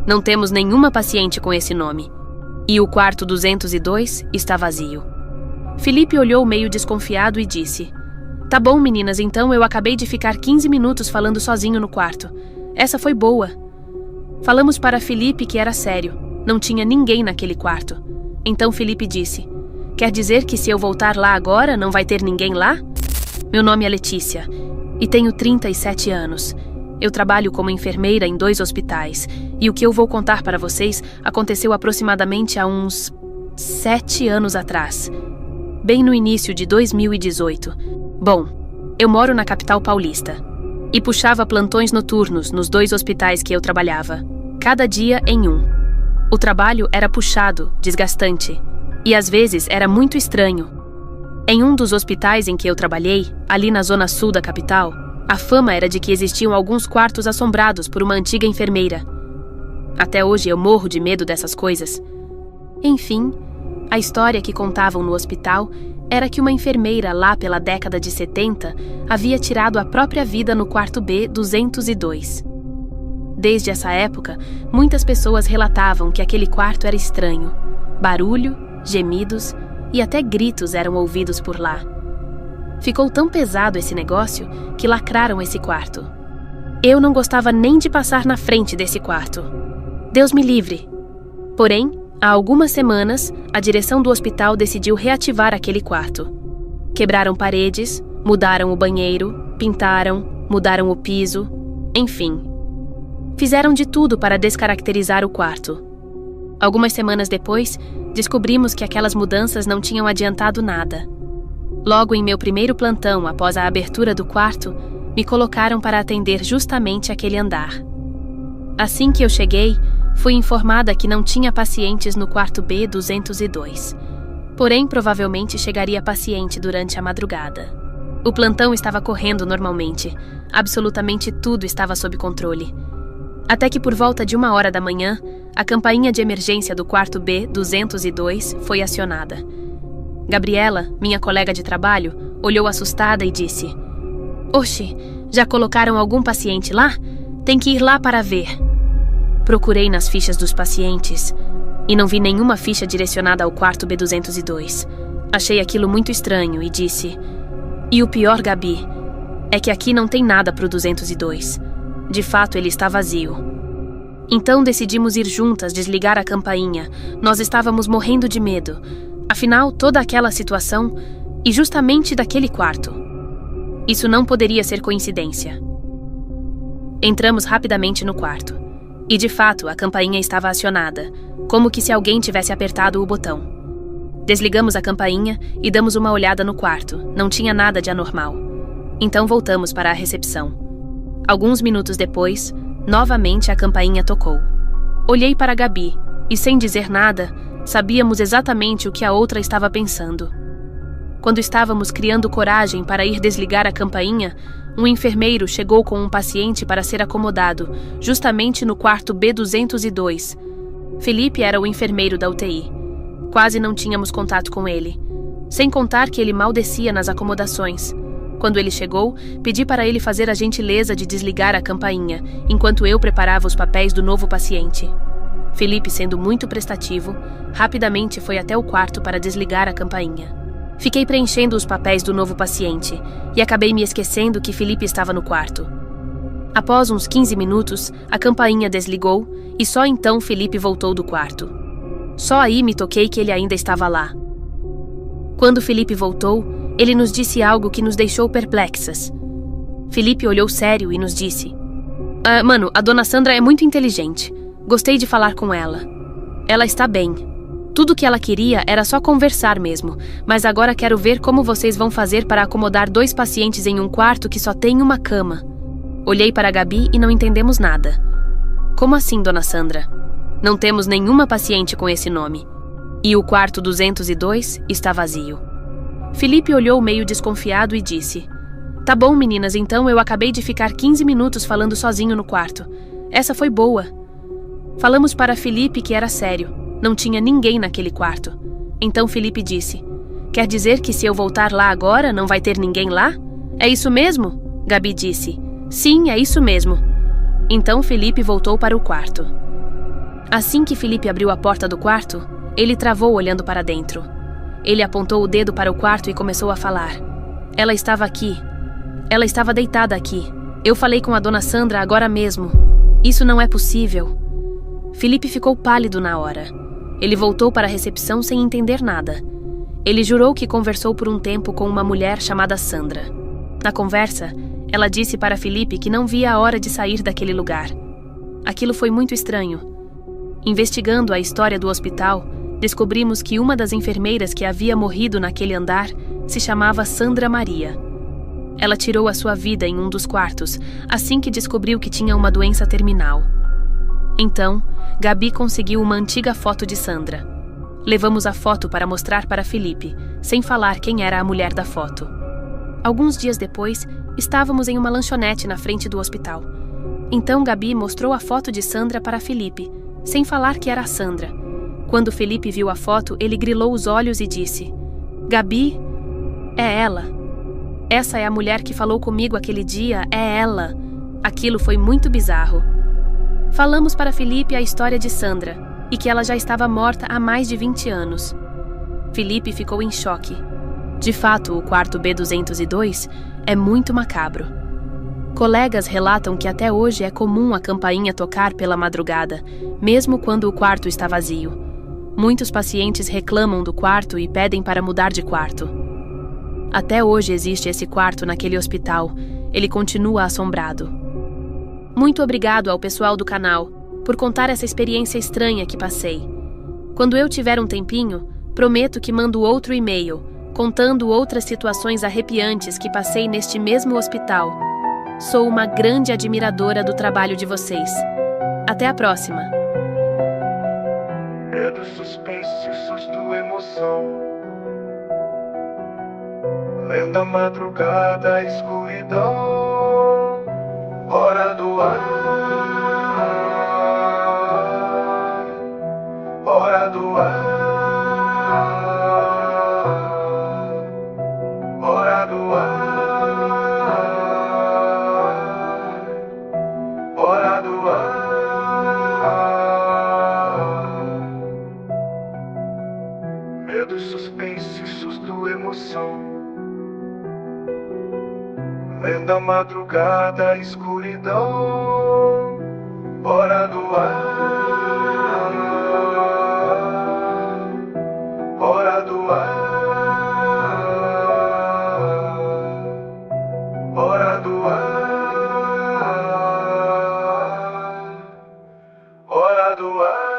Não temos nenhuma paciente com esse nome. E o quarto 202 está vazio. Felipe olhou meio desconfiado e disse: Tá bom, meninas, então eu acabei de ficar 15 minutos falando sozinho no quarto. Essa foi boa. Falamos para Felipe que era sério. Não tinha ninguém naquele quarto. Então Felipe disse: Quer dizer que se eu voltar lá agora, não vai ter ninguém lá? Meu nome é Letícia e tenho 37 anos. Eu trabalho como enfermeira em 2 hospitais e o que eu vou contar para vocês aconteceu aproximadamente há uns 7 anos atrás, bem no início de 2018. Bom, eu moro na capital paulista e puxava plantões noturnos nos 2 hospitais que eu trabalhava, cada dia em um. O trabalho era puxado, desgastante e às vezes era muito estranho. Em um dos hospitais em que eu trabalhei, ali na zona sul da capital, a fama era de que existiam alguns quartos assombrados por uma antiga enfermeira. Até hoje eu morro de medo dessas coisas. Enfim, a história que contavam no hospital era que uma enfermeira lá pela década de 70 havia tirado a própria vida no quarto B 202. Desde essa época, muitas pessoas relatavam que aquele quarto era estranho. Barulho, gemidos e até gritos eram ouvidos por lá. Ficou tão pesado esse negócio que lacraram esse quarto. Eu não gostava nem de passar na frente desse quarto. Deus me livre! Porém, há algumas semanas, a direção do hospital decidiu reativar aquele quarto. Quebraram paredes, mudaram o banheiro, pintaram, mudaram o piso, enfim. Fizeram de tudo para descaracterizar o quarto. Algumas semanas depois, descobrimos que aquelas mudanças não tinham adiantado nada. Logo em meu primeiro plantão, após a abertura do quarto, me colocaram para atender justamente aquele andar. Assim que eu cheguei, fui informada que não tinha pacientes no quarto B 202. Porém, provavelmente chegaria paciente durante a madrugada. O plantão estava correndo normalmente. Absolutamente tudo estava sob controle. Até que por volta de 1h da manhã, a campainha de emergência do quarto B 202 foi acionada. Gabriela, minha colega de trabalho, olhou assustada e disse: Oxe, já colocaram algum paciente lá? Tem que ir lá para ver. Procurei nas fichas dos pacientes e não vi nenhuma ficha direcionada ao quarto B202. Achei aquilo muito estranho e disse: E o pior, Gabi, é que aqui não tem nada pro 202. De fato, ele está vazio. Então decidimos ir juntas desligar a campainha. Nós estávamos morrendo de medo. Afinal, toda aquela situação e justamente daquele quarto. Isso não poderia ser coincidência. Entramos rapidamente no quarto. E de fato, a campainha estava acionada, como que se alguém tivesse apertado o botão. Desligamos a campainha e damos uma olhada no quarto. Não tinha nada de anormal. Então voltamos para a recepção. Alguns minutos depois, novamente a campainha tocou. Olhei para Gabi e, sem dizer nada, sabíamos exatamente o que a outra estava pensando. Quando estávamos criando coragem para ir desligar a campainha, um enfermeiro chegou com um paciente para ser acomodado, justamente no quarto B202. Felipe era o enfermeiro da UTI. Quase não tínhamos contato com ele. Sem contar que ele mal descia nas acomodações. Quando ele chegou, pedi para ele fazer a gentileza de desligar a campainha, enquanto eu preparava os papéis do novo paciente. Felipe, sendo muito prestativo, rapidamente foi até o quarto para desligar a campainha. Fiquei preenchendo os papéis do novo paciente e acabei me esquecendo que Felipe estava no quarto. Após uns 15 minutos, a campainha desligou e só então Felipe voltou do quarto. Só aí me toquei que ele ainda estava lá. Quando Felipe voltou, ele nos disse algo que nos deixou perplexas. Felipe olhou sério e nos disse: Mano, a dona Sandra é muito inteligente. Gostei de falar com ela. Ela está bem. Tudo que ela queria era só conversar mesmo, mas agora quero ver como vocês vão fazer para acomodar 2 pacientes em um quarto que só tem uma cama. Olhei para a Gabi e não entendemos nada. Como assim, dona Sandra? Não temos nenhuma paciente com esse nome. E o quarto 202 está vazio. Felipe olhou meio desconfiado e disse: Tá bom, meninas, então eu acabei de ficar 15 minutos falando sozinho no quarto. Essa foi boa. Falamos para Felipe que era sério. Não tinha ninguém naquele quarto. Então Felipe disse: Quer dizer que se eu voltar lá agora, não vai ter ninguém lá? É isso mesmo? Gabi disse: Sim, é isso mesmo. Então Felipe voltou para o quarto. Assim que Felipe abriu a porta do quarto, ele travou olhando para dentro. Ele apontou o dedo para o quarto e começou a falar. Ela estava aqui. Ela estava deitada aqui. Eu falei com a dona Sandra agora mesmo. Isso não é possível. Felipe ficou pálido na hora. Ele voltou para a recepção sem entender nada. Ele jurou que conversou por um tempo com uma mulher chamada Sandra. Na conversa, ela disse para Felipe que não via a hora de sair daquele lugar. Aquilo foi muito estranho. Investigando a história do hospital, descobrimos que uma das enfermeiras que havia morrido naquele andar se chamava Sandra Maria. Ela tirou a sua vida em um dos quartos, assim que descobriu que tinha uma doença terminal. Então, Gabi conseguiu uma antiga foto de Sandra. Levamos a foto para mostrar para Felipe, sem falar quem era a mulher da foto. Alguns dias depois, estávamos em uma lanchonete na frente do hospital. Então Gabi mostrou a foto de Sandra para Felipe, sem falar que era a Sandra. Quando Felipe viu a foto, ele grilou os olhos e disse: Gabi, é ela. Essa é a mulher que falou comigo aquele dia, é ela. Aquilo foi muito bizarro. Falamos para Felipe a história de Sandra e que ela já estava morta há mais de 20 anos. Felipe ficou em choque. De fato, o quarto B202 é muito macabro. Colegas relatam que até hoje é comum a campainha tocar pela madrugada, mesmo quando o quarto está vazio. Muitos pacientes reclamam do quarto e pedem para mudar de quarto. Até hoje existe esse quarto naquele hospital. Ele continua assombrado. Muito obrigado ao pessoal do canal por contar essa experiência estranha que passei. Quando eu tiver um tempinho, prometo que mando outro e-mail, contando outras situações arrepiantes que passei neste mesmo hospital. Sou uma grande admiradora do trabalho de vocês. Até a próxima. Medo, suspense, susto, emoção. Lenta madrugada, escuridão. Hora do ar. Hora do ar. Hora do ar. Hora do ar. Medo, suspense, susto, emoção. Lenta madrugada, escuridão. Hora do ar. Hora do ar. Hora do ar. Hora do ar.